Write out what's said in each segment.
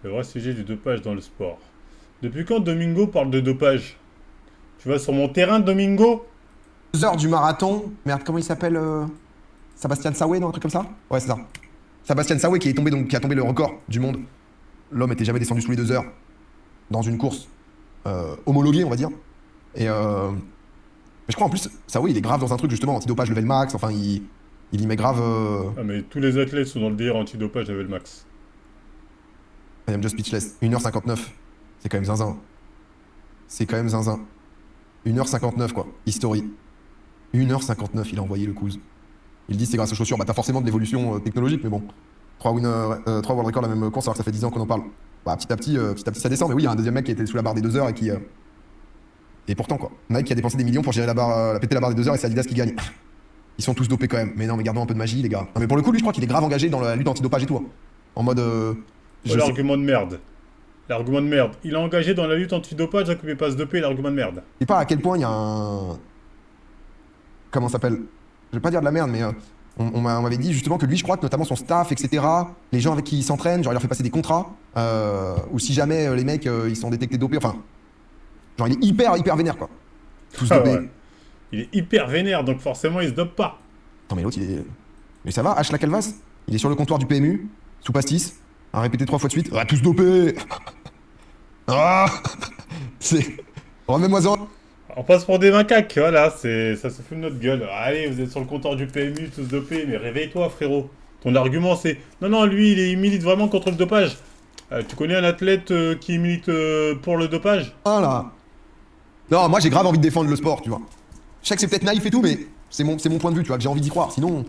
Le vrai sujet du dopage dans le sport. Depuis quand Domingo parle de dopage? Tu vas sur mon terrain, Domingo? 2 heures du marathon. Merde, comment il s'appelle Sébastien Saoué, non? Un truc comme ça? Ouais, c'est ça. Sébastien Saoué qui est tombé, donc, qui a tombé le record du monde. L'homme était jamais descendu sous les 2 heures dans une course homologuée, on va dire. Et mais je crois en plus, Saoué, il est grave dans un truc justement antidopage level max. Enfin, il y met grave. Ah mais tous les athlètes sont dans le délire antidopage avec le max. I am just speechless. 1h59. C'est quand même zinzin. C'est quand même zinzin. 1h59 quoi. History. 1h59, il a envoyé le couze. Il dit c'est grâce aux chaussures. Bah t'as forcément de l'évolution technologique, mais bon. 3 world records la même course alors que ça fait 10 ans qu'on en parle. Bah petit à petit ça descend. Mais oui, il y a un deuxième mec qui était sous la barre des 2 heures et qui. Et pourtant quoi. Nike qui a dépensé des millions pour gérer la barre, péter la barre des 2 heures et c'est Adidas qui gagne. Ils sont tous dopés quand même. Mais non, mais gardons un peu de magie les gars. Non mais pour le coup, lui je crois qu'il est grave engagé dans la lutte antidopage et tout. Hein. En mode. L'argument de merde. L'argument de merde. Il est engagé dans la lutte antidopage, donc il ne peut pas se doper, l'argument de merde. Je sais pas à quel point il y a un. Comment ça s'appelle? Je vais pas dire de la merde, mais on m'avait dit justement que lui, je crois que notamment son staff, etc., les gens avec qui il s'entraîne, genre il leur fait passer des contrats, ou si jamais les mecs ils sont détectés dopés, enfin. Genre il est hyper vénère quoi. Tous Ah dopés. ouais. Il est hyper vénère, donc forcément il se dope pas. Attends, mais l'autre il est. Mais ça va, H. la Calvas? Il est sur le comptoir du PMU, sous pastis, a répété 3 fois de suite. Ah, tous dopés. Ah. C'est. Remets-moi-en. On passe pour des macaques, voilà, ça se fout de notre gueule. Allez, vous êtes sur le compteur du PMU, tous dopés, mais réveille-toi frérot. Ton argument c'est, non, lui il milite vraiment contre le dopage. Tu connais un athlète qui milite pour le dopage? Voilà. Non, moi j'ai grave envie de défendre le sport, tu vois. Je sais que c'est peut-être naïf et tout, mais c'est mon point de vue, tu vois, que j'ai envie d'y croire. Sinon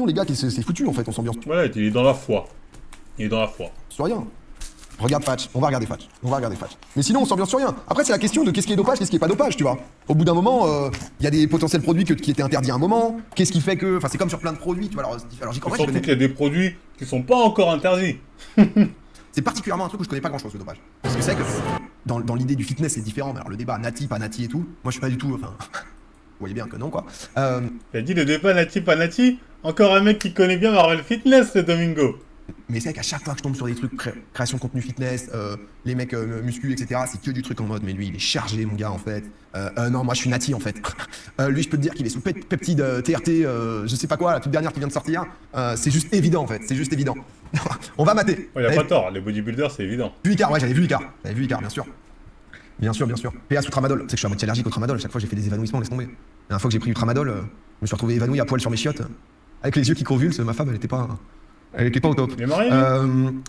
les gars, c'est foutu en fait, on s'ambiance Voilà, il est dans la foi. Il est dans la foi. sur rien. Regarde Fatch, on va regarder Fatch. Mais sinon, on s'ambiance sur rien. Après, c'est la question de qu'est-ce qui est dopage, qu'est-ce qui est pas dopage, tu vois. Au bout d'un moment, il y a des potentiels produits qui étaient interdits à un moment. Qu'est-ce qui fait que. Enfin, c'est comme sur plein de produits, tu vois. Alors j'y crois Surtout qu'il y a des produits qui sont pas encore interdits. C'est particulièrement un truc où je connais pas grand chose, le dopage. Parce que c'est vrai que dans l'idée du fitness, c'est différent. Mais alors, le débat nati, pas nati et tout, moi je suis pas du tout. Enfin, vous voyez bien que non, quoi. Il a dit le débat nati pas nati. Encore un mec qui connaît bien Marvel Fitness, le Domingo. Mais c'est vrai qu'à chaque fois que je tombe sur des trucs création de contenu fitness, les mecs muscu, etc., c'est que du truc en mode, mais lui il est chargé mon gars en fait. Non, moi je suis nati en fait. Lui je peux te dire qu'il est sous peptide TRT, je sais pas quoi, la toute dernière qui vient de sortir. C'est juste évident en fait, c'est juste évident. On va mater. Oh, il a pas tort, les bodybuilders c'est évident. Vu Icar, ouais j'avais vu Icar, bien sûr. Bien sûr. PA sous tramadol, tu sais que je suis à moitié allergique au tramadol, à chaque fois j'ai fait des évanouissements, laisse tomber. La dernière fois que j'ai pris du tramadol, je me suis retrouvé évanoui à poil sur mes chiottes, avec les yeux qui convulsent, ma femme elle était pas au top. Il est marié,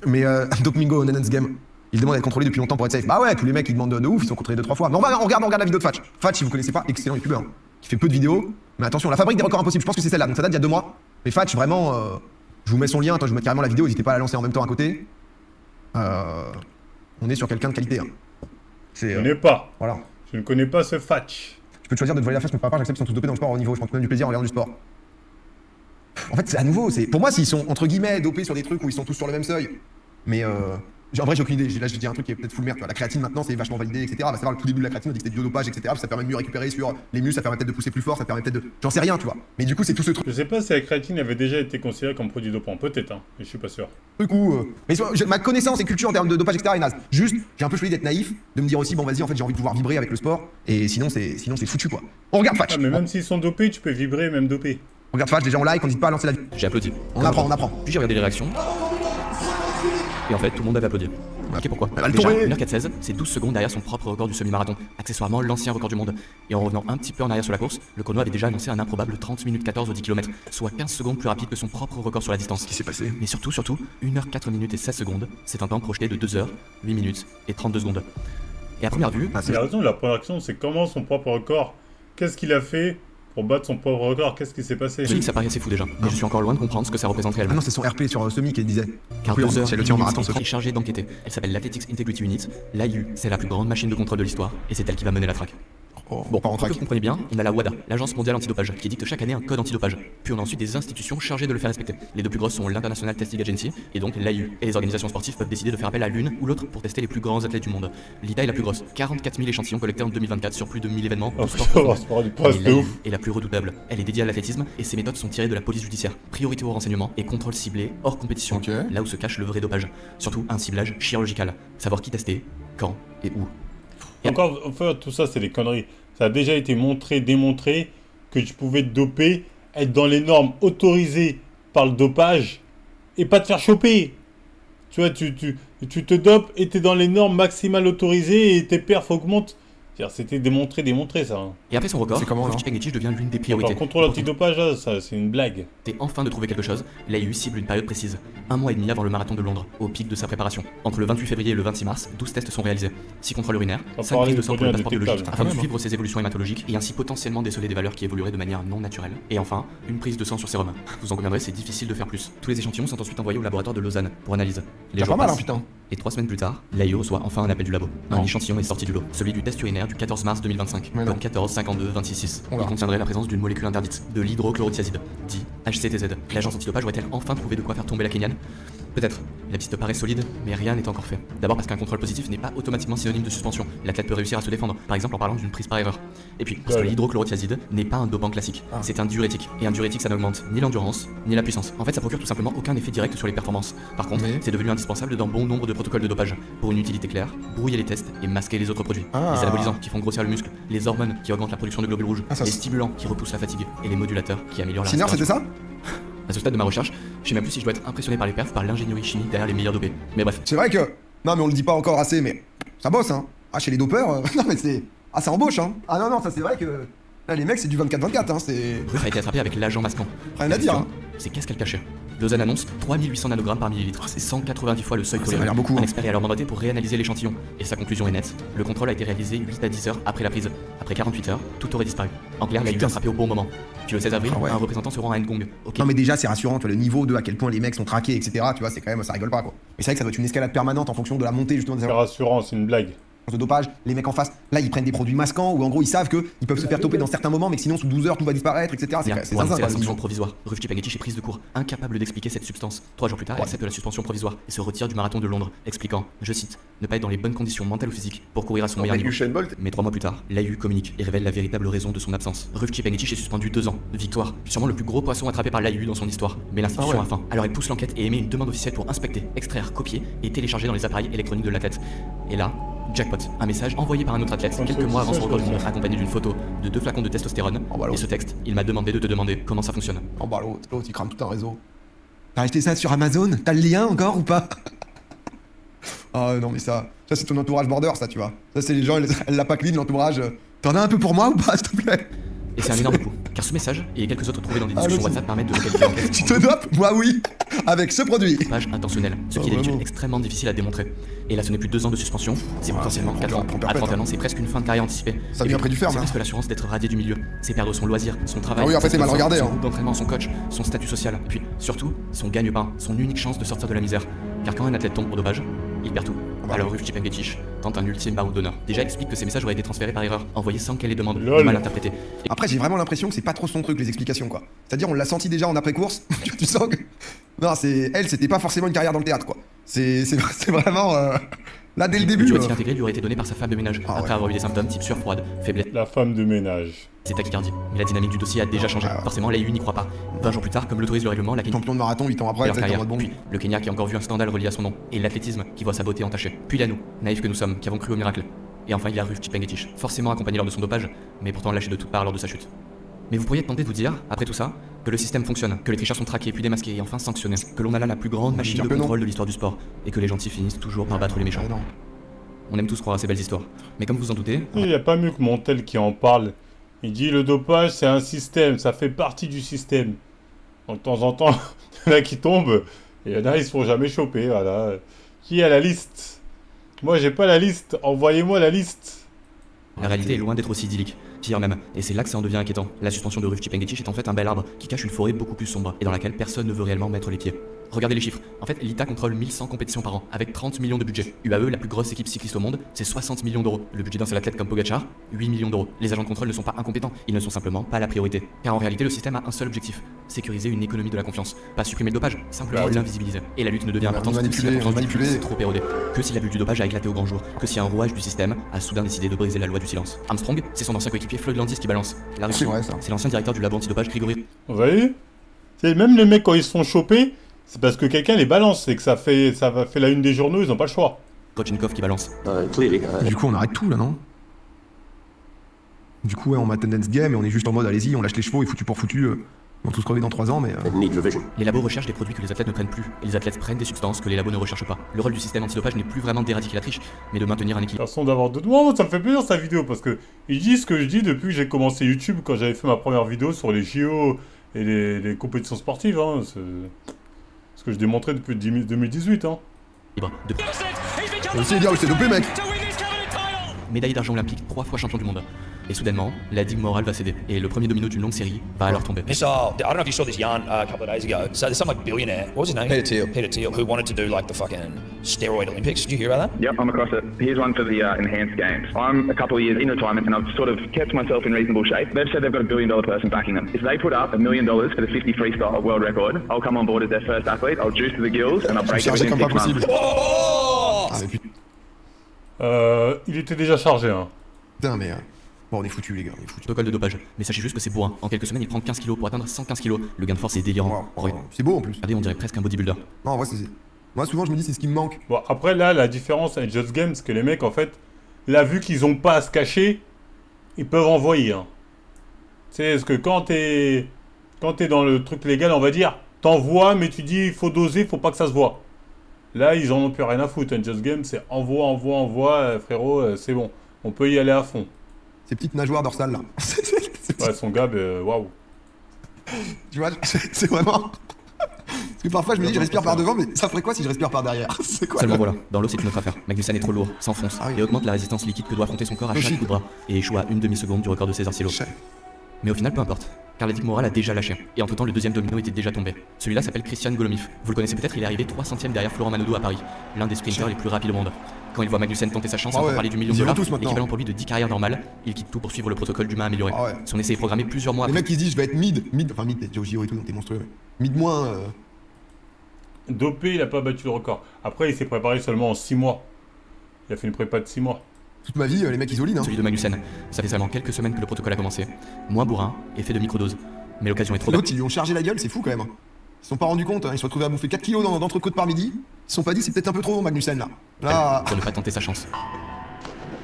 mais Domingo Nenens Game, il demande d'être contrôlé depuis longtemps pour être safe. Bah ouais, tous les mecs ils demandent de ouf, ils sont contrôlés 2-3 fois. Mais on regarde la vidéo de Fatch. Fatch, si vous connaissez pas, excellent youtubeur, qui fait peu de vidéos. Mais attention, la fabrique des records impossibles, je pense que c'est celle-là, donc ça date d'il y a 2 mois. Mais Fatch, vraiment, je vous mets son lien, attends, je vous mets carrément la vidéo, n'hésitez pas à la lancer en même temps à côté. On est sur quelqu'un de qualité. Hein. Je connais pas. Voilà. Je ne connais pas ce Fatch. Tu peux te choisir de te voler la face, mais par rapport, j'accepte qu'ils sont tous dopés dans le sport au niveau, je prends tout de même du plaisir en regardant du sport. En fait, c'est à nouveau, pour moi, s'ils sont entre guillemets dopés sur des trucs où ils sont tous sur le même seuil, mais en vrai, j'ai aucune idée. Là, je dis un truc qui est peut-être full merde. Tu vois, la créatine maintenant, c'est vachement validé, etc. Bah, savoir le tout début de la créatine, on dit que c'était du dopage, etc. Ça permet de mieux récupérer sur les muscles, ça permet peut-être de pousser plus fort, ça permet peut-être de. J'en sais rien, tu vois. Mais du coup, c'est tout ce truc. Je sais pas si la créatine avait déjà été considérée comme produit dopant. Peut-être, hein, mais je suis pas sûr. Du coup, mais ma connaissance et culture en termes de dopage, etc. est naze. Juste, j'ai un peu choisi d'être naïf, de me dire aussi, bon, vas-y, en fait, j'ai envie de pouvoir vibrer avec le sport, et sinon, c'est foutu, quoi. On regarde Fatch. Ah, mais même s'ils sont dopés, tu peux vibrer, même dopé. On regarde Fatch, déjà on like, on dit pas à lancer la. J'ai applaudi. On apprend. Puis j'ai regardé les réactions. Et en fait, tout le monde avait applaudi. Ok, pourquoi? Elle va le Déjà, tomber. 1h416, c'est 12 secondes derrière son propre record du semi-marathon, accessoirement l'ancien record du monde. Et en revenant un petit peu en arrière sur la course, le chrono avait déjà annoncé un improbable 30 minutes 14 au 10 km, soit 15 secondes plus rapide que son propre record sur la distance. Qu'est-ce qui s'est passé? Mais surtout, 1h4 minutes et 16 secondes, c'est un temps projeté de 2h, 8 minutes et 32 secondes. Et à première vue, Il a raison, la première question, c'est comment son propre record. Qu'est-ce qu'il a fait pour battre son propre record? Qu'est-ce qui s'est passé? je dis que ça paraît assez fou déjà, mais je suis encore loin de comprendre ce que ça représente Ah réellement. non, c'est son RP sur Semi qui disait. Car Oui, 2 heures, c'est le tir en marathon, ce est chargée d'enquêter. Elle s'appelle l'Athletics Integrity Unit. L'AIU, c'est la plus grande machine de contrôle de l'histoire, et c'est elle qui va mener la traque. Oh, Bon, pas en pour que track. vous compreniez bien, on a la WADA, l'Agence mondiale antidopage, qui dicte chaque année un code antidopage. Puis on a ensuite des institutions chargées de le faire respecter. Les deux plus grosses sont l'International Testing Agency et donc l'AIU. Et les organisations sportives peuvent décider de faire appel à l'une ou l'autre pour tester les plus grands athlètes du monde. L'ITA est la plus grosse, 44 000 échantillons collectés en 2024 sur plus de 1000 événements Oh, de sport putain, confondus. c'est pas du Et passe de l'AIU ouf. est la plus redoutable. Elle est dédiée à l'athlétisme et ses méthodes sont tirées de la police judiciaire. Priorité au renseignement et contrôle ciblé hors compétition. Ok. Là où se cache le vrai dopage. Surtout un ciblage chirurgical. Savoir qui tester, quand et où. Encore, enfin, tout ça, c'est des conneries. Ça a déjà été montré, démontré que tu pouvais te doper, être dans les normes autorisées par le dopage et pas te faire choper. Tu vois, tu te dopes et t'es dans les normes maximales autorisées et tes perfs augmentent. C'est-à-dire, c'était démontré, ça. Hein. Et après son record, C'est comment, Rufus alors Chepngetich devient l'une des Donc, priorités. le contrôle antidopage, là, ça, c'est une blague. Et enfin de trouver quelque chose, l'AIU cible une période précise, 1 mois et demi avant le marathon de Londres, au pic de sa préparation. Entre le 28 février et le 26 mars, 12 tests sont réalisés. 6 contrôles urinaires, On 5 parlait prises de de sang pour le produits passeport biologique, indétectables. afin de Quand même. suivre ses évolutions hématologiques et ainsi potentiellement déceler des valeurs qui évolueraient de manière non naturelle. Et enfin, une prise de sang sur sérum. Vous en conviendrez, c'est difficile de faire plus. Tous les échantillons sont ensuite envoyés au laboratoire de Lausanne pour analyse. Les T'as jours pas mal, hein, passent, putain. et 3 semaines plus tard, l'AIU reçoit enfin un appel du labo. Un Non. échantillon est sorti du lot, celui du test urinaire du 14 mars 2025, Mais non. code 14 52 26. Oula. Il contiendrait la présence d'une molécule interdite, de l'hydrochlorothiazide, dit HCTZ. L'agence antidopage aurait-elle enfin trouvé de quoi faire tomber la Kenyane? Peut-être. La piste paraît solide, mais rien n'est encore fait. D'abord parce qu'un contrôle positif n'est pas automatiquement synonyme de suspension. L'athlète peut réussir à se défendre, par exemple en parlant d'une prise par erreur. Et puis, parce que Ouais. l'hydrochlorothiazide n'est pas un dopant classique. Ah. C'est un diurétique. Et un diurétique, ça n'augmente ni l'endurance, ni la puissance. En fait, ça procure tout simplement aucun effet direct sur les performances. Par contre, Mais- c'est devenu indispensable dans bon nombre de protocoles de dopage. Pour une utilité claire, brouiller les tests et masquer les autres produits. Ah. Les anabolisants qui font grossir le muscle, les hormones qui augmentent la production de globules rouges, Ah, ça, les c'est- stimulants qui repoussent la fatigue, et les modulateurs qui améliorent la Sinner, respiration. c'était ça? À ce stade de ma recherche, je sais même plus si je dois être impressionné par les perfs, par l'ingénierie chimique derrière les meilleurs dopés. Mais bref, C'est vrai que. Non, mais on le dit pas encore assez, mais. Ça bosse, hein. Ah, chez les dopeurs. Non, mais c'est. Ah, ça embauche, hein. Ah, non, non, ça c'est vrai que. Là, les mecs, c'est du 24-24, hein. C'est. Ruff a été attrapé avec l'agent masquant. Rien à La dire, question, hein. c'est qu'est-ce qu'elle cachait. Lausanne annonce 3800 nanogrammes par millilitre. C'est 190 fois le seuil Ça toléré. m'a l'air beaucoup, Un hein. expert est alors mandaté pour réanalyser l'échantillon. Et sa conclusion est nette. Le contrôle a été réalisé 8 à 10 heures après la prise. Après 48 heures, tout aurait disparu. En clair, l'AIU a frappé au bon moment. Puis le 16 avril, Ah ouais. un représentant se rend à Ngong. Ok. Non, mais déjà, c'est rassurant, tu vois, le niveau de à quel point les mecs sont traqués, etc. Tu vois, c'est quand même. Ça rigole pas, quoi. Mais c'est vrai que ça doit être une escalade permanente en fonction de la montée, justement, des C'est rassurant, c'est une blague. de dopage. Les mecs en face, là, ils prennent des produits masquants, ou en gros, ils savent qu'ils peuvent se faire toper dans certains moments, mais que sinon, sous 12 heures, tout va disparaître, etc. Bien, C'est pour annoncer zinzin, la quoi, le sanction niveau. provisoire, Rufus Chepngetich est prise de court, incapable d'expliquer cette substance. 3 jours plus tard, elle Ouais. accepte la suspension provisoire et se retire du marathon de Londres, expliquant, je cite, ne pas être dans les bonnes conditions mentales ou physiques pour courir à son meilleur niveau. Mais 3 mois plus tard, l'AIU communique et révèle la véritable raison de son absence. Rufus Chepngetich est suspendu 2 ans. Victoire. Sûrement le plus gros poisson attrapé par l'AIU dans son histoire. Mais l'institution Ah ouais. a faim. Alors elle pousse l'enquête et émet une demande officielle pour inspecter, extraire, copier et télécharger dans les appareils électroniques de l'athlète. Et là, jackpot. Un message envoyé par un autre athlète quelques mois avant son record du monde, accompagné d'une photo de 2 flacons de testostérone. Oh, bah, Et ce texte, il m'a demandé de te demander comment ça fonctionne. Oh bah l'autre, il crame tout un réseau. T'as acheté ça sur Amazon? T'as le lien encore ou pas? Ah non mais ça c'est ton entourage border ça tu vois. Ça c'est les gens, elle l'a pas clean l'entourage. T'en as un peu pour moi ou pas s'il te plaît? Et c'est un énorme coup, car ce message et quelques autres trouvés dans des discussions l'autre, WhatsApp permettent de localiser l'enquête Tu te dopes? Moi oui. Avec ce produit. page intentionnelle, ce qui est Oh, d'habitude vraiment. extrêmement difficile à démontrer. Et là, ce n'est plus 2 ans de suspension, c'est Ouais, potentiellement c'est 4 ans. prend À perpète, 31 hein. ans, c'est presque une fin de carrière anticipée. Ça Et vient puis, près du ferme, c'est hein. presque l'assurance d'être radié du milieu. C'est perdre son loisir, son travail. Ah oui, après, sa c'est mal sponsor, regardé, son hein. groupe d'entraînement, son coach, son statut social. Et puis, surtout, son gagne-pain, son unique chance de sortir de la misère. Car quand un athlète tombe au dopage, il perd tout. bah Alors oui. Rufus Chepngetich tente un ultime baroud d'honneur. Déjà explique que ces messages auraient été transférés par erreur, envoyés sans qu'elle les demande, Lol. ou mal interprétés. Après j'ai vraiment l'impression que c'est pas trop son truc les explications quoi. C'est-à-dire on l'a senti déjà en après-course. Tu sens que. Non c'est. Elle c'était pas forcément une carrière dans le théâtre quoi. C'est vraiment. Là dès le Le début. diurétique intégré lui aurait été donné par sa femme de ménage, Ah après ouais. avoir eu des symptômes type sueur froide, faiblesse. La femme de ménage. C'est tachycardie. Mais la dynamique du dossier a déjà changé. Ah ouais. Forcément, l'AIU n'y croit pas. 20 jours plus tard, comme l'autorise le règlement, la Kenya Champion de marathon 8 ans après, leur tu sais, t'es en carrière. mode bon. Puis le Kenya qui a encore vu un scandale relié à son nom. Et l'athlétisme qui voit sa beauté entachée. Puis là nous, naïfs que nous sommes, qui avons cru au miracle. Et enfin, il y a Rufus Chepngetich, forcément accompagné lors de son dopage, mais pourtant lâché de toutes parts lors de sa chute. Mais vous pourriez tenter de vous dire, après tout ça, que le système fonctionne, que les tricheurs sont traqués puis démasqués et enfin sanctionnés, que l'on a là la plus grande machine dire de que non. contrôle de l'histoire du sport, et que les gentils finissent toujours par battre les méchants. Ah, non. On aime tous croire à ces belles histoires. Mais comme vous en doutez, Il n'y a pas mieux que Montel qui en parle. Il dit le dopage c'est un système, ça fait partie du système. Donc, de temps en temps, il y en a qui tombent, et il y en a ils se font jamais choper, voilà. Qui a la liste? Moi j'ai pas la liste, envoyez-moi la liste. la réalité est loin d'être aussi idyllique. Pire même, et c'est là que ça en devient inquiétant. La suspension de Rufus Chepngetich est en fait un bel arbre qui cache une forêt beaucoup plus sombre et dans laquelle personne ne veut réellement mettre les pieds. Regardez les chiffres. En fait, l'ITA contrôle 1100 compétitions par an, avec 30 millions de budget. UAE, la plus grosse équipe cycliste au monde, c'est 60 millions d'euros. Le budget d'un seul athlète comme Pogacar, 8 millions d'euros. Les agents de contrôle ne sont pas incompétents, ils ne sont simplement pas la priorité. Car en réalité, le système a un seul objectif, sécuriser une économie de la confiance. Pas supprimer le dopage, simplement l'invisibiliser. Et la lutte ne devient importante que si la confiance du public est trop érodée. Que si l'abus du dopage a éclaté au grand jour. Que si un rouage du système a soudain décidé de briser la loi du silence. Armstrong, c'est son ancien coéquipier Floyd Landis qui balance. La Russie, c'est l'ancien directeur du labo antidopage Grigori. Vous voyez? C'est même les mecs quand ils se font choper, c'est parce que quelqu'un les balance, c'est que ça va faire la une des journaux, ils ont pas le choix. Rodchenkov qui balance. Du coup, on arrête tout là, non? Du coup, ouais, on met tendance game et on est juste en mode allez-y, on lâche les chevaux et foutu pour foutu. Ils vont tous crever dans 3 ans, mais. Les labos recherchent des produits que les athlètes ne prennent plus, et les athlètes prennent des substances que les labos ne recherchent pas. Le rôle du système antidopage n'est plus vraiment d'éradiquer la triche, mais de maintenir un équilibre. Façon d'avoir d'autres. Moi, ça me fait plaisir sa vidéo parce que il dit ce que je dis depuis que j'ai commencé YouTube quand j'avais fait ma première vidéo sur les JO et les compétitions sportives. Hein. C'est ce que je démontrais depuis 2018. Hein. C'est dire, c'est dopé, mec! Médaille d'argent olympique, 3 fois champion du monde. Et soudainement, la digue morale va céder, et le premier domino d'une longue série va alors tomber. I don't know if you saw this yarn a couple of days ago. So there's some like billionaire, what was his name? Peter Thiel, who wanted to do like the fucking steroid Olympics. Did you hear about that? Yep, I'm across it. Here's one for the enhanced games. I'm a couple of years in retirement and I've sort of kept myself in reasonable shape. They've said they've got $1 billion person backing them. If they put up $1 million for the 50 freestyle world record, I'll come on board as their first athlete. I'll juice to the gills and I'll break it within 6 months. Ah, mais Il était déjà chargé. Hein. putain, mais. Bon, on est foutus, les gars, on est foutus. Protocole de dopage. Mais sachez juste que c'est bourrin. En quelques semaines, il prend 15 kilos pour atteindre 115 kilos. Le gain de force est délirant. C'est beau en plus. Regardez, on dirait presque un bodybuilder. Non, en vrai, c'est. Moi, souvent, je me dis, c'est ce qui me manque. Bon, après, là, la différence avec Just Games, c'est que les mecs, en fait, là, vu qu'ils ont pas à se cacher, ils peuvent envoyer. Hein. Tu sais, parce que quand t'es dans le truc légal, on va dire, t'envoies, mais tu dis, il faut doser, faut pas que ça se voit. Là, ils en ont plus rien à foutre. Un Just Games, c'est envoie, frérot, c'est bon. On peut y aller à fond. Ces petites nageoires dorsales, là. Ouais, son gars, waouh. Tu vois, c'est vraiment. Parce que parfois, je me dis, je respire par devant, mais ça ferait quoi si je respire par derrière? C'est quoi? Seulement voilà, dans l'eau c'est une autre affaire. Magnussen est trop lourd, s'enfonce, et augmente la résistance liquide que doit affronter son corps à chaque coup de bras, et échoue à une demi-seconde du record de César Cielo. Mais au final, peu importe, car la digue morale a déjà lâché, et entre temps le deuxième domino était déjà tombé. Celui-là s'appelle Christian Golomif. Vous le connaissez peut-être, il est arrivé 300ème derrière Florent Manodou à Paris, l'un des sprinters les plus rapides au monde. Quand il voit Magnussen tenter sa chance, on peut parler du million de dollars, l'équivalent pour lui de 10 carrières normales, il quitte tout pour suivre le protocole d'humain amélioré. Son essai est programmé plusieurs mois Les après. mecs qui se disent, je vais être enfin mid, t'es au JO et tout, donc t'es monstrueux. Mid moins. Dopé, il a pas battu le record. Après, il s'est préparé seulement en 6 mois. Il a fait une prépa de 6 mois. Toute ma vie, les mecs isolines, hein. Celui de Magnussen, ça fait seulement quelques semaines que le protocole a commencé. Moins bourrin, et fait de microdoses. Mais l'occasion est trop belle. L'autre, ils lui ont chargé la gueule, c'est fou quand même. Ils se sont pas rendus compte, hein. Ils se sont retrouvés à bouffer 4 kilos d'entrecôte par midi. Ils se sont pas dit, c'est peut-être un peu trop, Magnussen, là. Là. Pour ne pas tenter sa chance.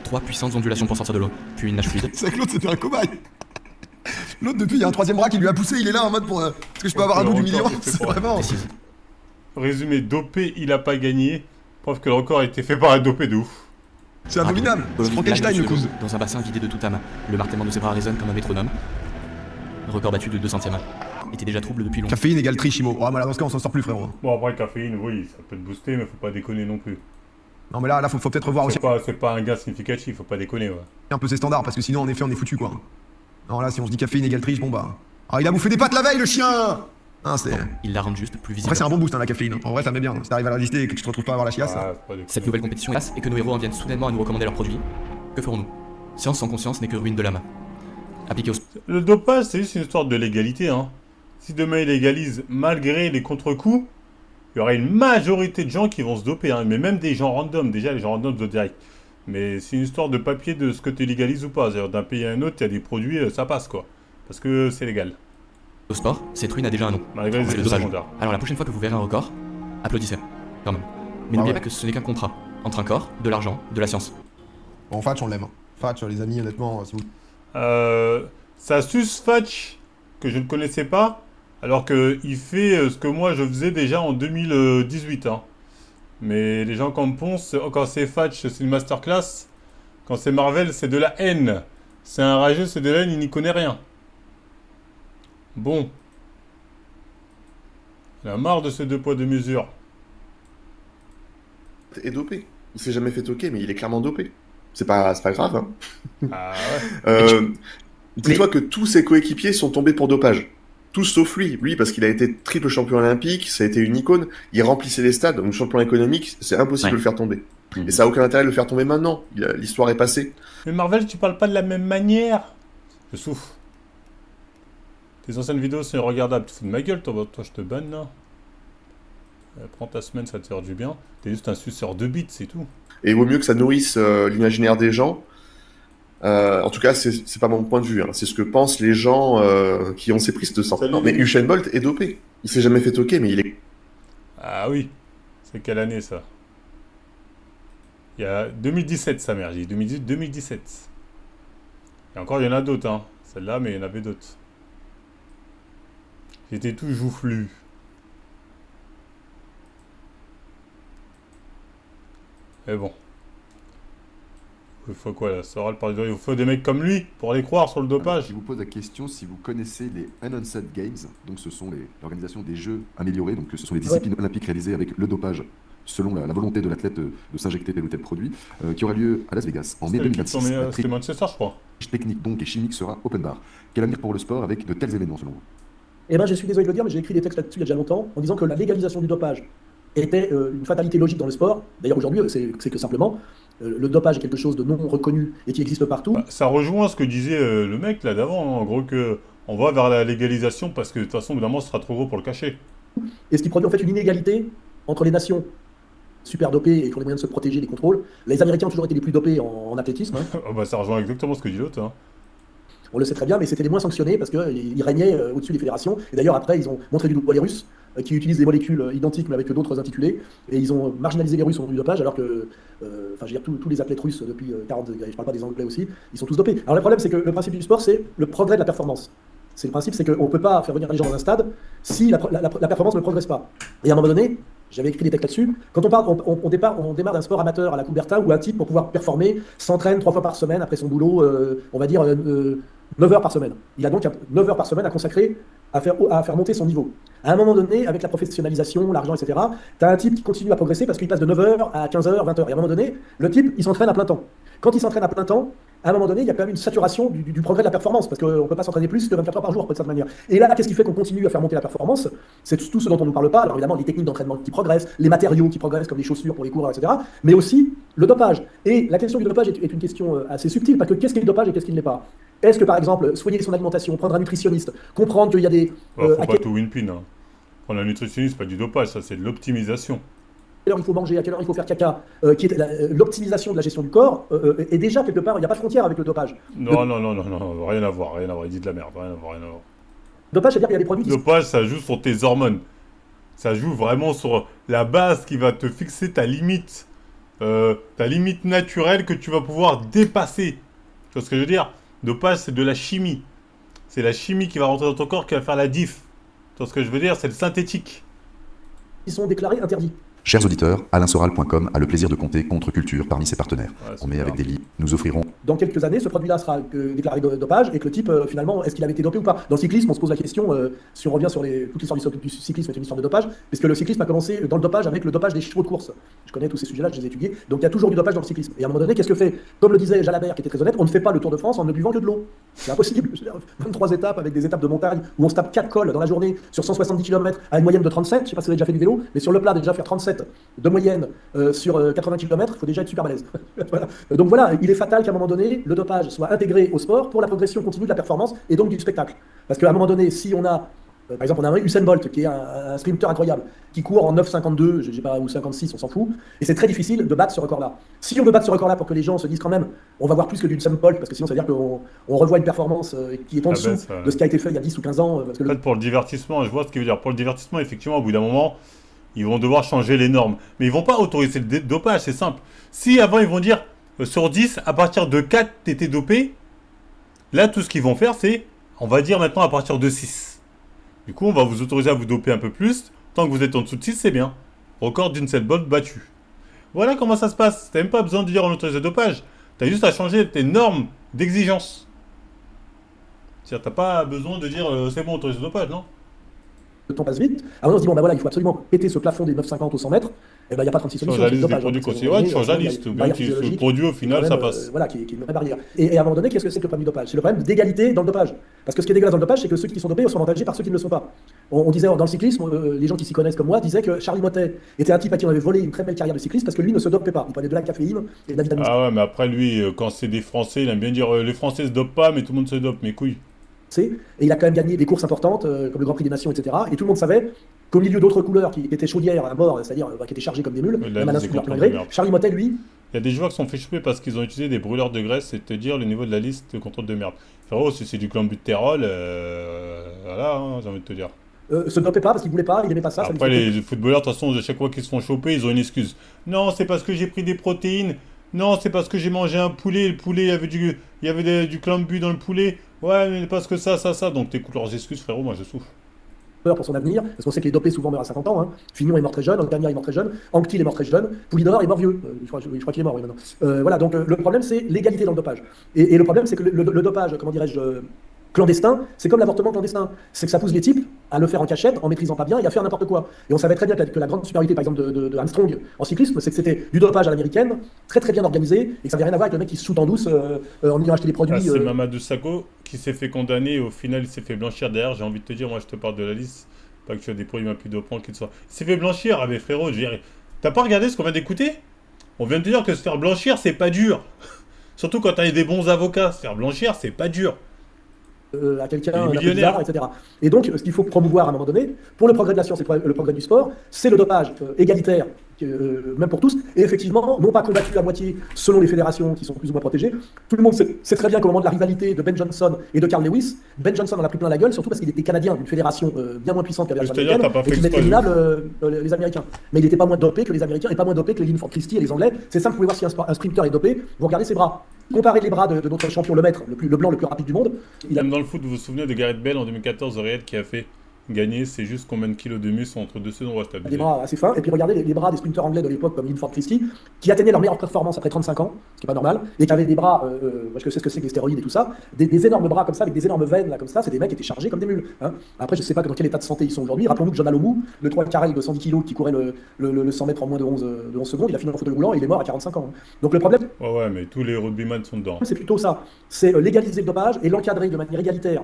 3 puissantes ondulations pour sortir de l'eau, puis une nage fluide. C'est que l'autre, c'était un cobaye. L'autre, depuis, il y a un troisième bras qui lui a poussé, il est là en mode pour. Est-ce que je peux avoir un bout du million? C'est vraiment. Précise. Résumé, dopé, il a pas gagné. Preuve que le record a été fait par un dopé de ouf. C'est abominable. C'est Frankenstein, le coup. Dans un bassin vidé de toute âme, le martèlement de ses bras résonne comme un métronome. Record battu de 2 centièmes. Était déjà trouble depuis longtemps. Caféine égale triche, Imo. Oh, mais là, dans ce cas, on s'en sort plus, frérot. Bon, après, caféine, oui, ça peut te booster, mais faut pas déconner non plus. Non, mais là, faut peut-être revoir aussi C'est pas un gain significatif, faut pas déconner, ouais. un peu ses standards, parce que sinon, en effet, on est foutu, quoi. Non, là, si on se dit caféine égale triche, bon bah. Ah, il a bouffé des pâtes la veille, le chien! Ah, c'est. Il la rend juste plus visible. Après, c'est un bon boost, hein, la caféine. En vrai, ça met bien. Si t'arrives à la résister et que tu te retrouves pas à avoir la chiasse. Ah, c'est pas déconner. Cette nouvelle compétition est passe et que nos héros en viennent soudainement à nous recommander leurs produits. Que ferons-nous? Science sans conscience n'est que ruine de l'âme. Appliqué au... Le dopage, c'est juste une histoire de légalité, hein. Si demain il légalise malgré les contre-coups, il y aura une majorité de gens qui vont se doper, hein. Mais même des gens random, déjà les gens random se dopent direct. Mais c'est une histoire de papier de ce que tu légalises ou pas. C'est-à-dire d'un pays à un autre, il y a des produits, ça passe quoi. Parce que c'est légal. Au sport, cette ruine a déjà un nom. Malgré les C'est le effets dopage. secondaires. Alors la prochaine fois que vous verrez un record, applaudissez. Quand même. Mais n'oubliez pas que ce n'est qu'un contrat. Entre un corps, de l'argent, de la science. Bon, Fatch, on l'aime. Fatch, les amis, honnêtement, si vous. Ça suce Fatch, que je ne connaissais pas, alors qu'il fait ce que moi je faisais déjà en 2018. Hein. Mais les gens comme Ponce, quand c'est Fatch, c'est une masterclass. Quand c'est Marvel, c'est de la haine. C'est un rageux, c'est de la haine, il n'y connaît rien. Bon. Il a marre de ces 2 poids 2 mesures. Est dopé. Il s'est jamais fait toquer, mais il est clairement dopé. C'est pas grave. Hein. Ah ouais. Dis-toi que tous ses coéquipiers sont tombés pour dopage. Tous sauf lui. Lui, parce qu'il a été triple champion olympique, ça a été une icône. Il remplissait les stades. Donc, sur le plan économique, c'est impossible de le faire tomber. Et ça a aucun intérêt de le faire tomber maintenant. L'histoire est passée. Mais Marvel, tu parles pas de la même manière. Je souffre. Tes anciennes vidéos sont regardables. Tu fous de ma gueule, toi je te banne là. Prends ta semaine, ça te fait du bien. T'es juste un suceur de bits, c'est tout. Et il vaut mieux que ça nourrisse l'imaginaire des gens. En tout cas, c'est pas mon point de vue. Hein. C'est ce que pensent les gens qui ont ces prises de sang. Non, mais Usain Bolt est dopé. Il s'est jamais fait toquer, mais il est... Ah oui. C'est quelle année, ça? Il y a 2017, sa mère. J'ai dit 2017. Et encore, il y en a d'autres, hein. Celle-là, mais il y en avait d'autres. J'étais tout joufflu. Mais bon. Il faut quoi là? Soral parle de... Il faut des mecs comme lui pour les croire sur le dopage. Je vous pose la question si vous connaissez les Unannounced Games, donc ce sont l'organisation des jeux améliorés, donc ce sont les disciplines olympiques réalisées avec le dopage selon la volonté de l'athlète de s'injecter tel ou tel produit, qui aura lieu à Las Vegas en mai 2026. C'était Manchester, je crois. Technique donc et chimique sera open bar. Quel avenir pour le sport avec de tels événements selon vous? Eh ben, je suis désolé de le dire, mais j'ai écrit des textes là-dessus il y a déjà longtemps en disant que la légalisation du dopage était une fatalité logique dans le sport. D'ailleurs, aujourd'hui, c'est que simplement, le dopage est quelque chose de non reconnu et qui existe partout. Bah, ça rejoint ce que disait le mec là d'avant, hein. En gros que on va vers la légalisation parce que de toute façon, évidemment, ce sera trop gros pour le cacher. Et ce qui produit en fait une inégalité entre les nations super dopées et qui ont les moyens de se protéger des contrôles. Les Américains ont toujours été les plus dopés en athlétisme. Hein. Oh bah, ça rejoint exactement ce que dit l'autre. Hein. On le sait très bien, mais c'était les moins sanctionnés parce qu'ils régnaient au-dessus des fédérations. Et d'ailleurs, après, ils ont montré du doigt les Russes, qui utilisent des molécules identiques mais avec d'autres intitulés. Et ils ont marginalisé les Russes au du dopage, alors que, enfin, je veux dire, tous les athlètes russes depuis 40, je parle pas des Anglais aussi, ils sont tous dopés. Alors le problème, c'est que le principe du sport, c'est le progrès de la performance. C'est le principe, c'est qu'on ne peut pas faire venir les gens dans un stade si la performance ne progresse pas. Et à un moment donné, j'avais écrit des textes là-dessus, quand on démarre d'un sport amateur à la Coubertin où un type, pour pouvoir performer, s'entraîne 3 fois par semaine après son boulot, on va dire 9 heures par semaine. Il a donc 9 heures par semaine à consacrer à faire monter son niveau. À un moment donné, avec la professionnalisation, l'argent, etc., tu as un type qui continue à progresser parce qu'il passe de 9 heures à 15 heures, 20 heures. Et à un moment donné, le type, il s'entraîne à plein temps. Quand il s'entraîne à plein temps, à un moment donné, il y a quand même une saturation du progrès de la performance, parce qu'on ne peut pas s'entraîner plus que 24 heures par jour, de cette manière. Et là, qu'est-ce qui fait qu'on continue à faire monter la performance? C'est tout ce dont on ne nous parle pas. Alors évidemment, les techniques d'entraînement qui progressent, les matériaux qui progressent, comme les chaussures pour les coureurs, etc., mais aussi le dopage. Et la question du dopage est une question assez subtile, parce que qu'est-ce qui est le dopage et qu'est-ce qui ne l'est pas? Est-ce que, par exemple, soigner son alimentation, prendre un nutritionniste, comprendre qu'il y a des... faut pas tout win-pin. Hein. Prendre un nutritionniste, c'est pas du dopage, ça c'est de l'optimisation. À quelle heure il faut manger, à quelle heure il faut faire caca, qui est l'optimisation de la gestion du corps, et déjà, quelque part, il n'y a pas de frontière avec le dopage. Non, rien à voir, il dit de la merde, rien à voir. Dopage, c'est-à-dire qu'il y a des produits qui... Dopage, ça joue sur tes hormones. Ça joue vraiment sur la base qui va te fixer ta limite naturelle que tu vas pouvoir dépasser. Tu vois ce que je veux dire? Dopage, c'est de la chimie. C'est la chimie qui va rentrer dans ton corps qui va faire la diff. Tu vois ce que je veux dire? C'est le synthétique. Ils sont déclarés interdits. Chers auditeurs, alainsoral.com a le plaisir de compter Contre Culture parmi ses partenaires. On met avec des livres, nous offrirons... Dans quelques années, ce produit-là sera déclaré dopage et que le type, finalement, est-ce qu'il avait été dopé ou pas? Dans le cyclisme, on se pose la question, si on revient sur toute l'histoire du cyclisme est une histoire de dopage, parce que le cyclisme a commencé dans le dopage avec le dopage des chevaux de course. Je connais tous ces sujets-là, je les ai étudiés. Donc il y a toujours du dopage dans le cyclisme. Et à un moment donné, qu'est-ce que fait? Comme le disait Jalabert, qui était très honnête, on ne fait pas le Tour de France en ne buvant que de l'eau. C'est impossible. 23 étapes avec des étapes de montagne où on se tape 4 cols dans la journée sur 170 km à une moyenne de 37. Je sais pas si vous avez déjà fait du vélo, mais sur le plat, déjà faire 37 de moyenne sur 80 km, il faut déjà être super balèze. Voilà. Donc voilà, il est fatal qu'à un moment donné, le dopage soit intégré au sport pour la progression continue de la performance et donc du spectacle. Parce qu'à un moment donné, si on a, par exemple, on a un Usain Bolt qui est un sprinter incroyable, qui court en 9,52, je sais pas, ou 56, on s'en fout, et c'est très difficile de battre ce record-là. Si on veut battre ce record-là pour que les gens se disent quand même, on va voir plus que du Usain Bolt, parce que sinon ça veut dire qu'on revoit une performance qui est en dessous de ce qui a été fait il y a 10 ou 15 ans. Parce que en fait, pour le divertissement, je vois ce qu'il veut dire. Pour le divertissement, effectivement, au bout d'un moment, ils vont devoir changer les normes. Mais ils vont pas autoriser le dopage, c'est simple. Si avant ils vont dire, sur 10, à partir de 4, t'étais dopé, là tout ce qu'ils vont faire c'est, on va dire maintenant à partir de 6. Du coup on va vous autoriser à vous doper un peu plus, tant que vous êtes en dessous de 6 c'est bien. Record d'une seule botte battu. Voilà comment ça se passe. T'as même pas besoin de dire on autorise le dopage. T'as juste à changer tes normes d'exigence. C'est-à-dire t'as pas besoin de dire c'est bon on autorise le dopage, non? le temps passe vite. À un moment, on se dit, bon, ben voilà, il faut absolument péter ce plafond des 9,50 au 100 mètres. Et ben, il n'y a pas 36 Change solutions. la c'est le liste des dopage, produits hein, parce conseillés. qu'à un Ouais, moment tu donné, changes la il y a liste. une Ou bien barrière tu, le physiologique, produit, au final, quand ça même, passe. voilà, qui est une vraie barrière. Et à un moment donné, qu'est-ce que c'est que le problème du dopage? C'est le problème d'égalité dans le dopage. Parce que ce qui est dégueulasse dans le dopage, c'est que ceux qui sont dopés sont avantagés par ceux qui ne le sont pas. On disait dans le cyclisme, les gens qui s'y connaissent comme moi disaient que Charlie Mottet était un type à qui on avait volé une très belle carrière de cycliste parce que lui ne se dopait pas. Il prenait de la caféine et de la vitamine C. Ah ouais, mais après, lui, quand c'est des Français, il aime bien dire les Français se dopent pas, mais tout le monde se dope. Mais couilles. Et il a quand même gagné des courses importantes, comme le Grand Prix des Nations, etc. Et tout le monde savait qu'au milieu d'autres couleurs qui étaient chaudières à mort, c'est-à-dire qui étaient chargées comme des mules, Là, même à c'est l'insu de leur contre plein gré, de merde. Charlie Mottet, lui, Il y a des joueurs qui sont fait choper parce qu'ils ont utilisé des brûleurs de graisse, c'est te dire le niveau de la liste de contrôle de merde. Frérot, si c'est du clenbuterol, voilà, hein, j'ai envie de te dire. se dopait pas parce qu'il voulait pas, il aimait pas ça. Ça lui Après, faisait- les footballeurs, de toute façon, à chaque fois qu'ils se font choper, ils ont une excuse. Non, c'est parce que j'ai pris des protéines. Non, c'est parce que j'ai mangé un poulet. Le poulet, il y avait du clenbu dans le poulet. Ouais, mais parce que ça. Donc t'écoutes leurs excuses, frérot, moi je souffre. peur pour son avenir, parce qu'on sait que les dopés souvent meurent à 50 ans. Hein. Fignon est mort très jeune, Antania est mort très jeune, Anctil est mort très jeune, Poulidor est mort vieux. Je crois qu'il est mort, oui, maintenant. Voilà, donc le problème, c'est l'égalité dans le dopage. Et le problème, c'est que le dopage, comment dirais-je, clandestin, c'est comme l'avortement clandestin. C'est que ça pousse les types à le faire en cachette, en maîtrisant pas bien et à faire n'importe quoi. Et on savait très bien que la grande supériorité, par exemple, de Armstrong en cyclisme, c'est que c'était du dopage à l'américaine, très très bien organisé, et que ça n'avait rien à voir avec le mec qui se shoot en douce en ayant acheté des produits. Ah, c'est Mamadou Sakho qui s'est fait condamner et au final il s'est fait blanchir derrière. J'ai envie de te dire, moi je te parle de la liste, pas que tu as des produits plus dopants qu'il soit. Il s'est fait blanchir, ah mais frérot, je dirais. T'as pas regardé ce qu'on vient d'écouter? On vient de te dire que se faire blanchir, c'est pas dur. Surtout quand t'as des bons avocats, se faire blanchir, c'est pas dur. À quelqu'un Les d'un peu millionnaires. bizarre, etc. Et donc, ce qu'il faut promouvoir à un moment donné, pour le progrès de la science et le progrès du sport, c'est le dopage égalitaire, même pour tous, et effectivement, non pas combattu à moitié selon les fédérations qui sont plus ou moins protégées. Tout le monde sait très bien qu'au moment de la rivalité de Ben Johnson et de Carl Lewis, Ben Johnson en a pris plein la gueule, surtout parce qu'il était canadien, d'une fédération bien moins puissante qu'avait C'est-à-dire, t'as pas et fait qui mettait exprès, minable les Américains. Mais il n'était pas moins dopé que les Américains et pas moins dopé que les Linford Christie et les Anglais. C'est simple, vous pouvez voir si un sprinter est dopé, vous regardez ses bras. Comparez les bras de notre champion, le maître, le blanc le plus rapide du monde. Il a Même dans le foot, vous vous souvenez de Gareth Bale en 2014, Real qui a fait gagner, c'est juste combien de kilos de muscle entre deux saisons, c'est des abusé. bras assez fins, et puis regardez les bras des sprinteurs anglais de l'époque comme Linford Christie, qui atteignaient leur meilleure performance après 35 ans, ce qui n'est pas normal, et qui avaient des bras, parce que c'est ce que c'est que les stéroïdes et tout ça, des énormes bras comme ça, avec des énormes veines là comme ça, c'est des mecs qui étaient chargés comme des mules. Hein. Après, je sais pas dans quel état de santé ils sont aujourd'hui. Rappelons-nous que John Alomou, le 3 carré de 110 kg qui courait le 100 mètres en moins de 11 secondes, il a fini en fauteuil roulant et il est mort à 45 ans. Hein. Donc le problème, Ouais, mais tous les rugbyman sont dedans. c'est plutôt ça, c'est légaliser le dopage et l'encadrer de manière égalitaire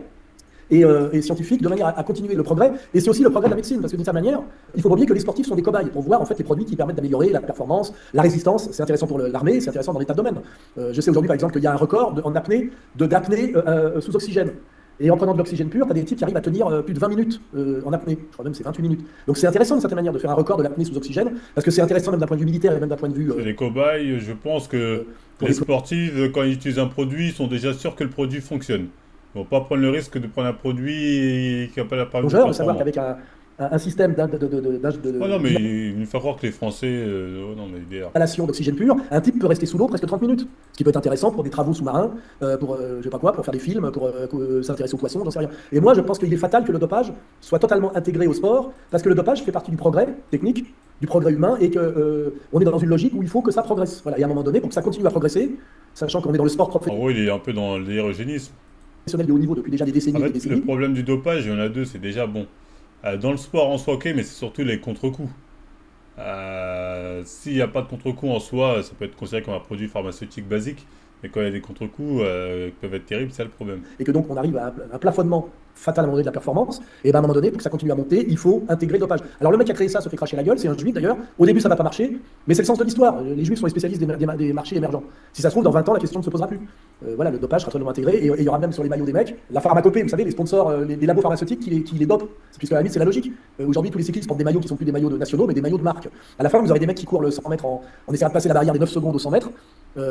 et scientifique de manière à continuer le progrès. Et c'est aussi le progrès de la médecine, parce que d'une certaine manière, il faut pas oublier que les sportifs sont des cobayes pour voir en fait les produits qui permettent d'améliorer la performance, la résistance. C'est intéressant pour l'armée, c'est intéressant dans des tas de domaines. Je sais aujourd'hui par exemple qu'il y a un record en apnée d'apnée sous oxygène. Et en prenant de l'oxygène pur, tu as des types qui arrivent à tenir plus de 20 minutes en apnée. Je crois même que c'est 28 minutes. Donc c'est intéressant d'une certaine manière de faire un record de l'apnée sous oxygène, parce que c'est intéressant même d'un point de vue militaire et même d'un point de vue... C'est les cobayes, je pense que pour les les- sportifs, quand ils utilisent un produit, ils sont déjà sûrs que le produit fonctionne. Ils vont pas prendre le risque de prendre un produit qui n'a pas la part plongeurs, de savoir qu'avec un système Oh non, mais il me fait croire que les Français... oh non, mais idéal. d'inhalation d'oxygène pur, un type peut rester sous l'eau presque 30 minutes. Ce qui peut être intéressant pour des travaux sous-marins, pour je sais pas quoi, pour faire des films, pour s'intéresser aux poissons, j'en sais rien. Et moi, je pense qu'il est fatal que le dopage soit totalement intégré au sport, parce que le dopage fait partie du progrès technique, du progrès humain, et que on est dans une logique où il faut que ça progresse. Voilà. Et à un moment donné, pour que ça continue à progresser, sachant qu'on est dans le sport En professionnel gros, il est un peu dans l'aérogénisme. de haut niveau depuis déjà des décennies En et des fait, le décennies, problème du dopage, il y en a deux, c'est déjà bon. Dans le sport en soi, ok, mais c'est surtout les contre-coups. S'il n'y a pas de contre-coup en soi, ça peut être considéré comme un produit pharmaceutique basique. Mais quand il y a des contre-coups qui peuvent être terribles, c'est le problème. et que donc on arrive à un plafonnement fatal à un moment donné de la performance, et ben à un moment donné, pour que ça continue à monter, il faut intégrer le dopage. Alors le mec qui a créé ça se fait cracher la gueule, c'est un juif d'ailleurs. Au début ça va pas marcher, mais c'est le sens de l'histoire. Les juifs sont les spécialistes des marchés émergents. Si ça se trouve, dans 20 ans, la question ne se posera plus. Voilà, le dopage sera totalement intégré, et il y aura même sur les maillots des mecs, la pharmacopée, vous savez, les sponsors, les labos pharmaceutiques qui les dopent, puisque à la limite c'est la logique. Aujourd'hui tous les cyclistes portent des maillots qui sont plus des maillots nationaux, mais des maillots de marque. À la fin, vous aurez des mecs qui courent le 100 mètres en essayant de passer la barrière des 9 secondes au 100 mètres. Il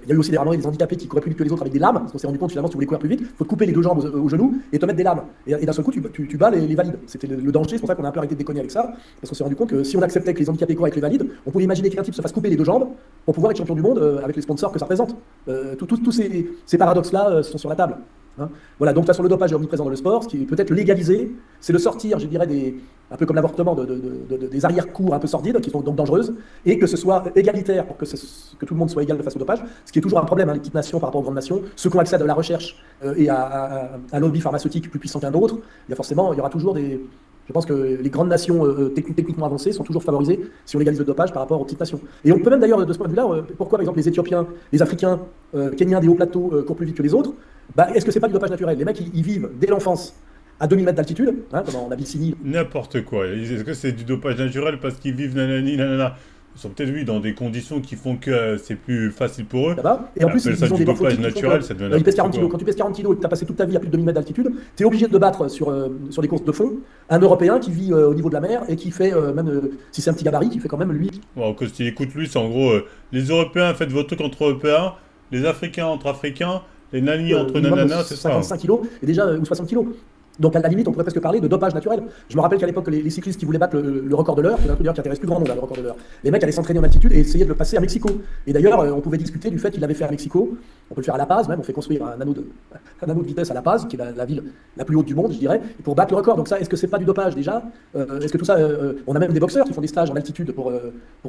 y a eu aussi des randonneurs et des handicapés qui couraient plus vite que les autres avec des lames, parce qu'on s'est rendu compte finalement si tu voulais courir plus vite, faut te couper les deux jambes au genou et te mettre des lames. Et d'un seul coup, tu bats les valides. C'était le danger, c'est pour ça qu'on a un peu arrêté de déconner avec ça, parce qu'on s'est rendu compte que si on acceptait que les handicapés courent avec les valides, on pouvait imaginer qu'un type se fasse couper les deux jambes pour pouvoir être champion du monde avec les sponsors que ça représente. Tous ces paradoxes-là sont sur la table. Hein. Voilà, donc de toute façon le dopage est omniprésent dans le sport, ce qui est peut-être le légaliser, c'est le sortir, je dirais, un peu comme l'avortement, des arrière-cours un peu sordides, qui sont donc dangereuses, et que ce soit égalitaire, pour que tout le monde soit égal face au dopage, ce qui est toujours un problème, hein, les petites nations par rapport aux grandes nations, ceux qui ont accès à de la recherche et à un lobby pharmaceutique plus puissant qu'un autre, il y aura toujours Je pense que les grandes nations techniquement avancées sont toujours favorisées si on légalise le dopage par rapport aux petites nations. Et on peut même d'ailleurs, de ce point de vue-là, pourquoi par exemple les Éthiopiens, les Africains, Kenyans des hauts plateaux courent plus vite que les autres, est-ce que c'est pas du dopage naturel? Les mecs, ils vivent dès l'enfance à 2000 mètres d'altitude, comme en Abyssinie. N'importe quoi. Est-ce que c'est du dopage naturel parce qu'ils vivent nanani nanana? Ils sont peut-être, oui, dans des conditions qui font que c'est plus facile pour eux. Là-bas. Et en plus, ça ils ont du des dopage naturel, ça devient ils pèsent 40 n'importe kilos. quoi. Quand tu pèses 40 kilos et que tu as passé toute ta vie à plus de 2000 mètres d'altitude, tu es obligé de te battre sur des courses de fond. Un Européen qui vit au niveau de la mer et qui fait, même si c'est un petit gabarit, qui fait quand même lui. Bon, quand tu écoutes lui, c'est en gros, les Européens, faites votre truc entre Européens, les Africains entre Africains, les nanis entre nananas, c'est ça. 55 kilos, et déjà, ou 60 kilos. Donc à la limite, on pourrait presque parler de dopage naturel. Je me rappelle qu'à l'époque, les cyclistes qui voulaient battre le record de l'heure, c'est un truc d'ailleurs qui intéresse plus grand monde, le record de l'heure, les mecs allaient s'entraîner en altitude et essayer de le passer à Mexico. Et d'ailleurs, on pouvait discuter du fait qu'ils l'avaient fait à Mexico. On peut le faire à La Paz, même. On fait construire un anneau de vitesse à La Paz, qui est la ville la plus haute du monde, je dirais, pour battre le record. Donc ça, est-ce que c'est pas du dopage déjà? Est-ce que tout ça, on a même des boxeurs qui font des stages en altitude pour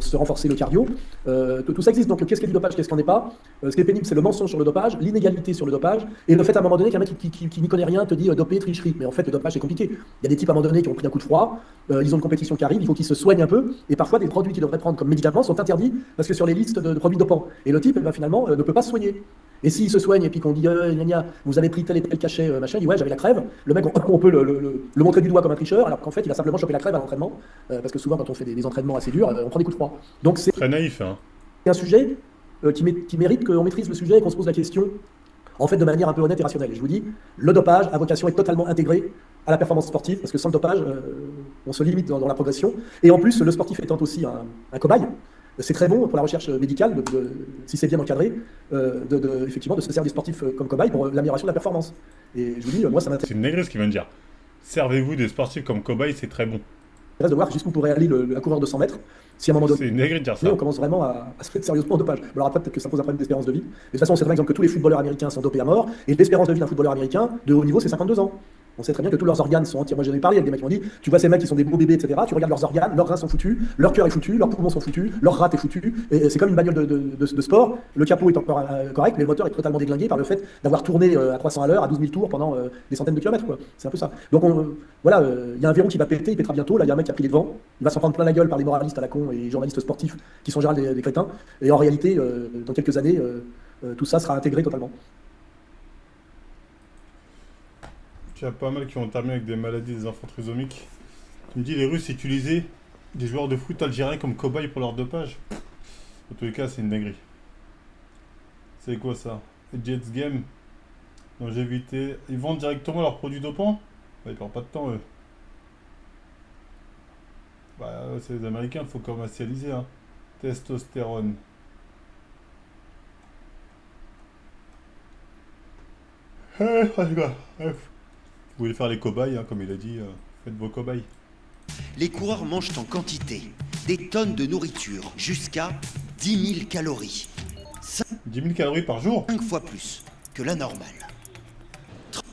se renforcer le cardio. Tout ça existe. Donc qu'est-ce qui est du dopage, qu'est-ce qui n'en est pas? Ce qui est pénible, c'est le mensonge sur le dopage, l'inégalité sur le dopage, et le fait à un moment donné qu'un mec qui n'y connaît rien te dit dopé, tricherie. Mais en fait, le dopage c'est compliqué. Il y a des types à un moment donné qui ont pris un coup de froid, ils ont une compétition qui arrive, il faut qu'ils se soignent un peu, et parfois des produits qu'ils devraient prendre comme médicaments sont interdits parce que sur les listes de produits dopants. Et le type, finalement, ne peut pas se soigner. Et s'il se soigne et puis qu'on dit vous avez pris tel et tel cachet, machin, il dit ouais, j'avais la crève. Le mec, on peut le montrer du doigt comme un tricheur, alors qu'en fait, il a simplement chopé la crève à l'entraînement, parce que souvent, quand on fait des entraînements assez durs, on prend des coups de froid. Donc c'est très naïf, hein. un sujet qui mérite qu'on maîtrise le sujet et qu'on se pose la question, en fait, de manière un peu honnête et rationnelle. Et je vous dis, le dopage a vocation à être totalement intégré à la performance sportive, parce que sans le dopage, on se limite dans la progression. Et en plus, le sportif étant aussi un cobaye, c'est très bon pour la recherche médicale, si c'est bien encadré, effectivement, de se servir des sportifs comme cobaye pour l'amélioration de la performance. Et je vous dis, moi, ça m'intéresse. C'est une négresse qui vient de dire. Servez-vous des sportifs comme cobaye, c'est très bon. De voir jusqu'où pourrait aller un coureur de 100 mètres, si à un moment donné, c'est une négresse de dire ça. On commence vraiment à se mettre sérieusement au dopage. Alors après, peut-être que ça pose un problème d'espérance de vie. Mais de toute façon, on sait très bien que tous les footballeurs américains sont dopés à mort, et l'espérance de vie d'un footballeur américain de haut niveau, c'est 52 ans. On sait très bien que tous leurs organes sont entiers. Moi, j'en ai parlé avec des mecs qui m'ont dit, tu vois ces mecs qui sont des beaux bébés, etc. Tu regardes leurs organes, leurs reins sont foutus, leur cœur est foutu, leurs poumons sont foutus, leur rate est foutu. Et c'est comme une bagnole de sport. Le capot est encore correct, mais le moteur est totalement déglingué par le fait d'avoir tourné à 300 à l'heure, à 12 000 tours pendant des centaines de kilomètres, quoi. C'est un peu ça. Donc voilà, il y a un verrou qui va péter, il pètera bientôt. Là, il y a un mec qui a pris les devants. Il va s'en prendre plein la gueule par les moralistes à la con et les journalistes sportifs qui sont en général des crétins. Et en réalité, dans quelques années, tout ça sera intégré totalement. Il y a pas mal qui ont terminé avec des maladies des enfants trisomiques. Tu me dis, les Russes utilisaient des joueurs de foot algériens comme cobayes pour leur dopage. En tous les cas, c'est une dinguerie. C'est quoi ça? Jets Game, longévité. Ils vendent directement leurs produits dopants? Ils perdent pas de temps, eux. Bah, c'est les Américains, il faut commercialiser, hein. Testostérone. Vous voulez faire les cobayes, hein, comme il a dit, faites vos cobayes. Les coureurs mangent en quantité, des tonnes de nourriture, jusqu'à 10 000 calories. 10 000 calories par jour? 5 fois plus que la normale.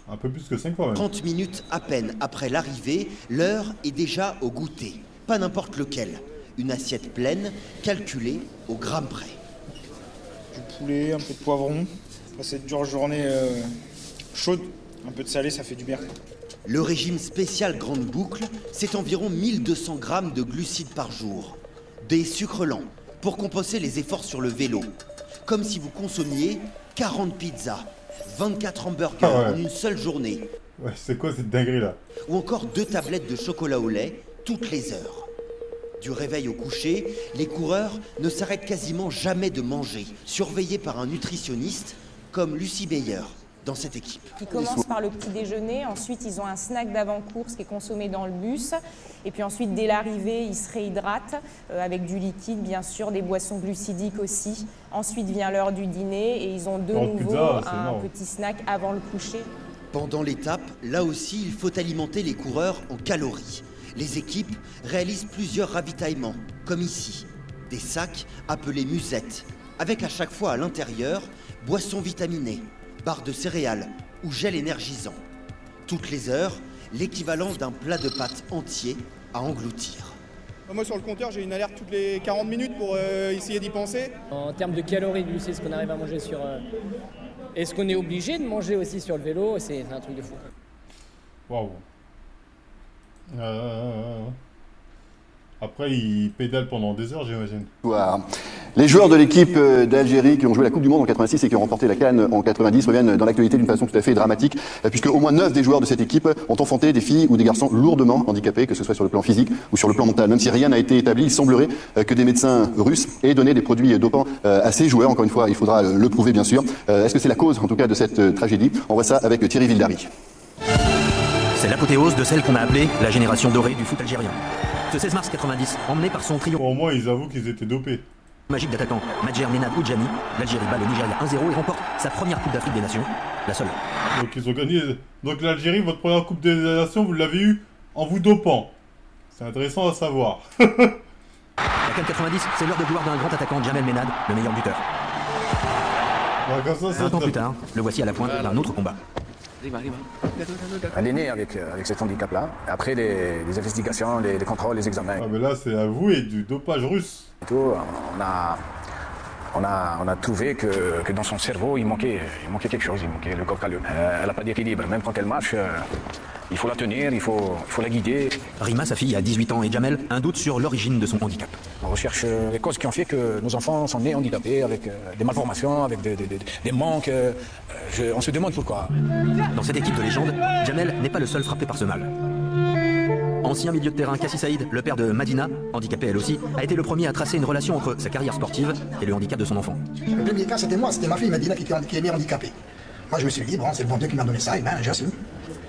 Un peu plus que 5 fois même. 30 minutes à peine après l'arrivée, l'heure est déjà au goûter. Pas n'importe lequel. Une assiette pleine, calculée au gramme près. Du poulet, un peu de poivron. Après cette dure journée chaude, un peu de salé, ça fait du bien. Le régime spécial grande boucle, c'est environ 1200 grammes de glucides par jour. Des sucres lents, pour compenser les efforts sur le vélo. Comme si vous consommiez 40 pizzas, 24 hamburgers en une seule journée. Ouais, c'est quoi cette dinguerie là? Ou encore 2 tablettes de chocolat au lait toutes les heures. Du réveil au coucher, les coureurs ne s'arrêtent quasiment jamais de manger, surveillés par un nutritionniste comme Lucie Beyer dans cette équipe. Ils commencent par le petit déjeuner, ensuite ils ont un snack d'avant-course qui est consommé dans le bus, et puis ensuite dès l'arrivée ils se réhydratent avec du liquide bien sûr, des boissons glucidiques aussi. Ensuite vient l'heure du dîner et ils ont de nouveau un petit snack avant le coucher. Pendant l'étape, là aussi il faut alimenter les coureurs en calories. Les équipes réalisent plusieurs ravitaillements, comme ici. Des sacs appelés musettes, avec à chaque fois à l'intérieur boissons vitaminées, barres de céréales ou gel énergisant. Toutes les heures, l'équivalent d'un plat de pâtes entier à engloutir. Moi sur le compteur, j'ai une alerte toutes les 40 minutes pour essayer d'y penser. En termes de calories, lui, c'est ce qu'on arrive à manger sur... Et ce qu'on est obligé de manger aussi sur le vélo, c'est un truc de fou. Waouh. Après, il pédale pendant des heures, j'imagine. Les joueurs de l'équipe d'Algérie qui ont joué la Coupe du Monde en 86 et qui ont remporté la CAN en 90 reviennent dans l'actualité d'une façon tout à fait dramatique, puisque au moins 9 des joueurs de cette équipe ont enfanté des filles ou des garçons lourdement handicapés, que ce soit sur le plan physique ou sur le plan mental. Même si rien n'a été établi, il semblerait que des médecins russes aient donné des produits dopants à ces joueurs. Encore une fois, il faudra le prouver, bien sûr. Est-ce que c'est la cause, en tout cas, de cette tragédie? On voit ça avec Thierry Vildary. C'est l'apothéose de celle qu'on a appelée la génération dorée du foot algérien. Ce 16 mars 90, emmené par son trio... Au moins, ils avouent qu'ils étaient dopés. Magique d'attaquant Madjer Nenad Oudjami, l'Algérie bat le Nigeria 1-0 et remporte sa première Coupe d'Afrique des Nations, la seule. Donc ils ont gagné. Donc l'Algérie, votre première Coupe des Nations, vous l'avez eue en vous dopant. C'est intéressant à savoir. La CAN 90, c'est l'heure de gloire d'un grand attaquant, Djamel Menad, le meilleur buteur. Un temps plus tard, le voici à la pointe d'un autre combat. Elle est née avec cet handicap-là. Après les investigations, les contrôles, les examens. Ah mais là c'est avoué du dopage russe. Et tout, on a trouvé que dans son cerveau il manquait quelque chose, il manquait le corps calleux. Elle n'a pas d'équilibre, même quand elle marche, il faut la tenir, il faut la guider. Rima, sa fille, a 18 ans et Djamel, un doute sur l'origine de son handicap. On recherche les causes qui ont fait que nos enfants sont nés handicapés, avec des malformations, avec des manques. On se demande pourquoi. Dans cette équipe de légende, Djamel n'est pas le seul frappé par ce mal. Ancien milieu de terrain, Kassi Saïd, le père de Madina, handicapé elle aussi, a été le premier à tracer une relation entre sa carrière sportive et le handicap de son enfant. Le premier cas, c'était moi, c'était ma fille Madina qui est née handicapée. Moi, je me suis dit, bon, c'est le bon Dieu qui m'a donné ça, et ben, j'assume.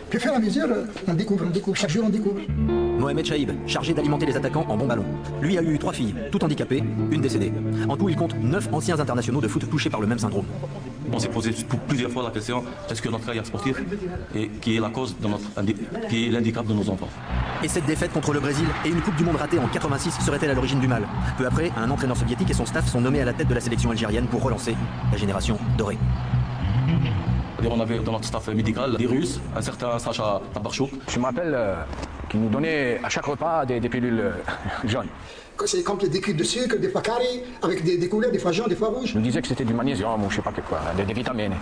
Puis, au fur et à mesure, on découvre, chaque jour on découvre. Mohamed Chaïb, chargé d'alimenter les attaquants en bons ballons. Lui a eu 3 filles, toutes handicapées, une décédée. En tout, il compte 9 anciens internationaux de foot touchés par le même syndrome. On s'est posé plusieurs fois la question, est-ce que notre carrière sportive est qui est la cause de qui est l'handicap de nos enfants? Et cette défaite contre le Brésil et une Coupe du Monde ratée en 86 serait-elle à l'origine du mal? Peu après, un entraîneur soviétique et son staff sont nommés à la tête de la sélection algérienne pour relancer la génération dorée. On avait dans notre staff médical des Russes, un certain Sacha Tabarchouk. Je me rappelle qu'il nous donnait à chaque repas des pilules jaunes. C'est comme des cubes de sucre, des fois carrés, avec des couleurs, des fois jaunes, des fois rouges. Je me disais que c'était du magnésium ou je sais pas quoi, des vitamines.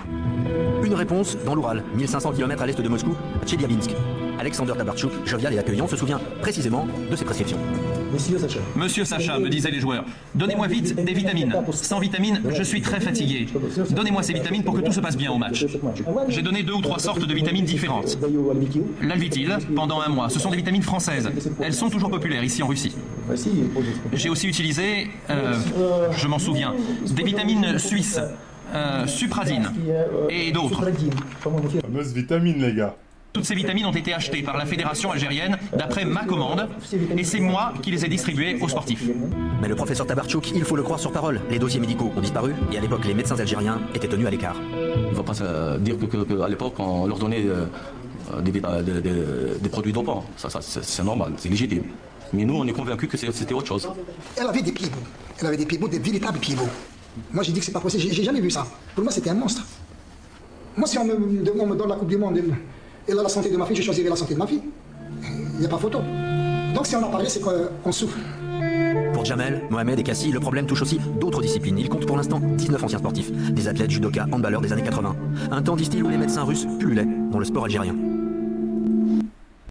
Une réponse dans l'Oural, 1500 km à l'est de Moscou, à Tcheliabinsk. Alexander Tabarchouk, jovial et accueillant, se souvient précisément de ses prescriptions. Monsieur Sacha, me disaient les joueurs, donnez-moi vite des vitamines. Sans vitamines, je suis très fatigué. Donnez-moi ces vitamines pour que tout se passe bien au match. J'ai donné 2 ou 3 sortes de vitamines différentes. L'Alvitil, pendant 1 mois, ce sont des vitamines françaises. Elles sont toujours populaires ici en Russie. J'ai aussi utilisé, je m'en souviens, des vitamines suisses, Suprazine et d'autres. Fameuse vitamine, les gars. Toutes ces vitamines ont été achetées par la fédération algérienne d'après ma commande, et c'est moi qui les ai distribuées aux sportifs. Mais le professeur Tabarchouk, il faut le croire sur parole, les dossiers médicaux ont disparu, et à l'époque, les médecins algériens étaient tenus à l'écart. Il ne faut pas dire qu'à l'époque, on leur donnait des produits dopants. Ça c'est normal, c'est légitime. Mais nous, on est convaincus que c'était autre chose. Elle avait des pieds-beaux. Elle avait des pieds-beaux, des véritables pieds-beaux. Moi, j'ai dit que c'est pas possible. J'ai jamais vu ça. Pour moi, c'était un monstre. Moi, si on me donne la Coupe du Monde et là, la santé de ma fille, je choisirais la santé de ma fille. Il n'y a pas photo. Donc, si on en parlait, c'est qu'on souffre. Pour Djamel, Mohamed et Kassi, le problème touche aussi d'autres disciplines. Il compte pour l'instant 19 anciens sportifs, des athlètes, judokas, handballeurs des années 80. Un temps, disent-ils, où les médecins russes pullulaient dans le sport algérien.